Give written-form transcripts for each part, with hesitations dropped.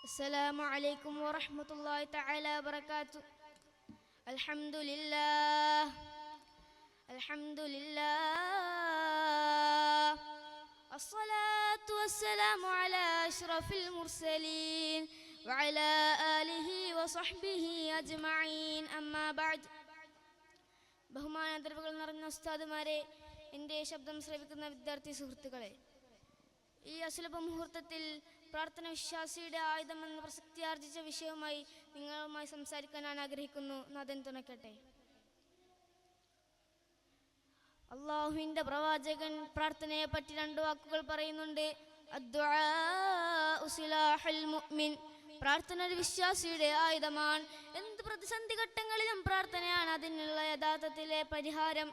السلام عليكم ورحمة الله تعالى وبركاته. الحمد لله الحمد لله الصلاة والسلام على أشرف المرسلين وعلى آله وصحبه أجمعين أما بعد. ബഹുമാനാദരവുകൾ നിറഞ്ഞ ഉസ്താദുമാരെ, എൻ്റെ ശബ്ദം ശ്രവിക്കുന്ന വിദ്യാർത്ഥി സുഹൃത്തുക്കളെ, ഈ അസുലഭ മുഹൂർത്തത്തിൽ പ്രാർത്ഥന വിശ്വാസിയുടെ ആയുധമെന്ന പ്രസക്തിയാർജിച്ച വിഷയവുമായി നിങ്ങളുമായി സംസാരിക്കാൻ ഞാൻ ആഗ്രഹിക്കുന്നു. നാഥൻ തുണയ്ക്കട്ടെ. അള്ളാഹുവിൻ്റെ പ്രവാചകൻ പ്രാർത്ഥനയെ പറ്റി രണ്ട് വാക്കുകൾ പറയുന്നുണ്ട്. അദ്ദുആഉ സിലാഹുൽ മുഅ്മിൻ, പ്രാർത്ഥന ഒരു വിശ്വാസിയുടെ ആയുധമാണ്. എന്ത് പ്രതിസന്ധി ഘട്ടങ്ങളിലും പ്രാർത്ഥനയാണ് അതിനുള്ള യഥാർത്ഥത്തിലെ പരിഹാരം.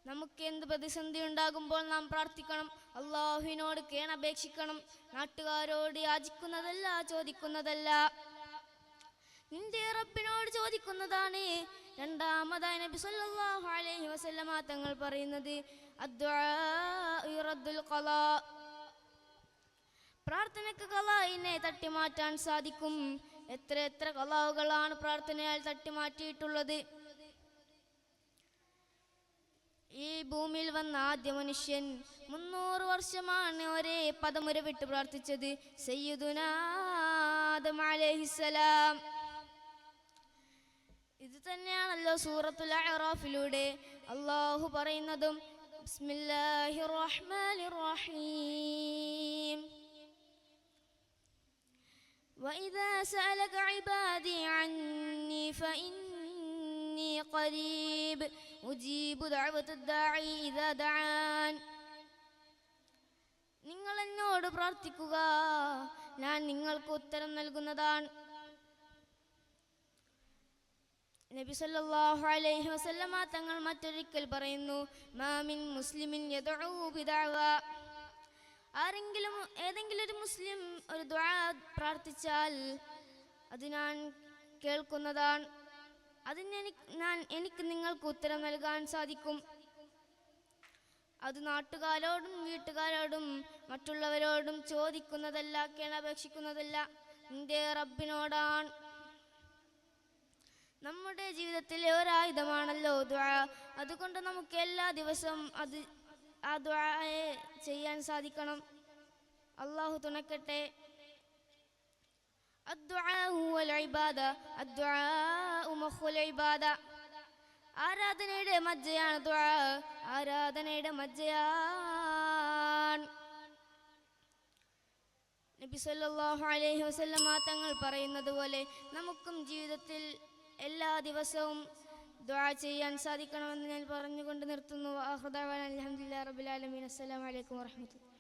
നമുക്ക് എന്ത് പ്രതിസന്ധി ഉണ്ടാകുമ്പോൾ നാം പ്രാർത്ഥിക്കണം. അള്ളാഹുവിനോട് കേണപേക്ഷിക്കണം. നാട്ടുകാരോട് യാചിക്കുന്നതല്ല, ചോദിക്കുന്നതല്ല, നിന്റെ റബ്ബിനോട് ചോദിക്കുന്നതാണ്. രണ്ടാമതായി നബി സല്ലല്ലാഹു അലൈഹി വസല്ലമ തങ്ങൾ പറയുന്നത് അദ്ദുആഉ യുറദ്ദുൽ ഖളാ, പ്രാർത്ഥനയ്ക്ക് ഖളാഇനെ തട്ടിമാറ്റാൻ സാധിക്കും. എത്ര ഖളാഉകളാണ് പ്രാർത്ഥനയാൽ തട്ടിമാറ്റിയിട്ടുള്ളത്. ഈ ഭൂമിയിൽ വന്ന ആദ്യ മനുഷ്യൻ 300 വർഷമാണ് ഒരേ പദമുരവിട്ട് പ്രാർത്ഥിച്ചത്. സയ്യിദുനാ ആദം അലൈഹിസ്സലാം. ഇത് തന്നെയാണല്ലോ സൂറത്തുൽ അഅറാഫിലൂടെ അല്ലാഹു പറയുന്നതും. ബിസ്മില്ലാഹിർ റഹ്മാനിർ റഹീം. വഇദാ സഅലക ഇബാദി അന്നി ഫഇന്നി ഖരീബ് ഉജീബു ദഅവത്തദ് ദാഇ ഇദാ ദഅാൻ. നിങ്ങൾ എന്നോട് പ്രാർത്ഥിക്കുക, ഞാൻ നിങ്ങൾക്ക് ഉത്തരം നൽകുന്നതാണ്. നബി സല്ലല്ലാഹു അലൈഹി വസല്ലമ തങ്ങൾ മറ്റൊരിക്കൽ പറയുന്നു, മാ മിൻ മുസ്ലിമിൻ യദ്ഉ ബിദഅവ, ഏതെങ്കിലും ഒരു മുസ്ലിം ഒരു ദുആ പ്രാർത്ഥിച്ചാൽ അത് ഞാൻ കേൾക്കുന്നതാണ്. എനിക്ക് നിങ്ങൾക്ക് ഉത്തരം നൽകാൻ സാധിക്കും. അത് നാട്ടുകാരോടും വീട്ടുകാരോടും മറ്റുള്ളവരോടും ചോദിക്കുന്നതല്ല, കേണപേക്ഷിക്കുന്നതല്ല, നിന്റെ റബ്ബിനോടാണ്. നമ്മുടെ ജീവിതത്തിലെ ഒരായുധമാണല്ലോ ദുആ. അതുകൊണ്ട് നമുക്ക് എല്ലാ ദിവസവും ആ ദുആയെ ചെയ്യാൻ സാധിക്കണം. അല്ലാഹു തുണയ്ക്കട്ടെ. അദ്ദുആഉ വൽ ഇബാദ, അദ്ദുആഉ മഖ്ഉൽ ഇബാദ. ആരാധനയുടെ മജ്ജയാണ് ദുആ, ആരാധനയുടെ മജ്ജയാണ്. നബി സല്ലല്ലാഹു അലൈഹി വസല്ലമ തങ്ങൾ പറയുന്നത് പോലെ നമുക്കും ജീവിതത്തിൽ എല്ലാ ദിവസവും ദുആ ചെയ്യാൻ സാധിക്കണമെന്ന് ഞാൻ പറഞ്ഞുകൊണ്ട് നിർത്തുന്നു. ആഖിറു ദഅവാനാ അൽഹംദുലില്ലാഹി റബ്ബിൽ ആലമീൻ. അസ്സലാമു അലൈക്കും വറഹ്മത്തുള്ളാഹി.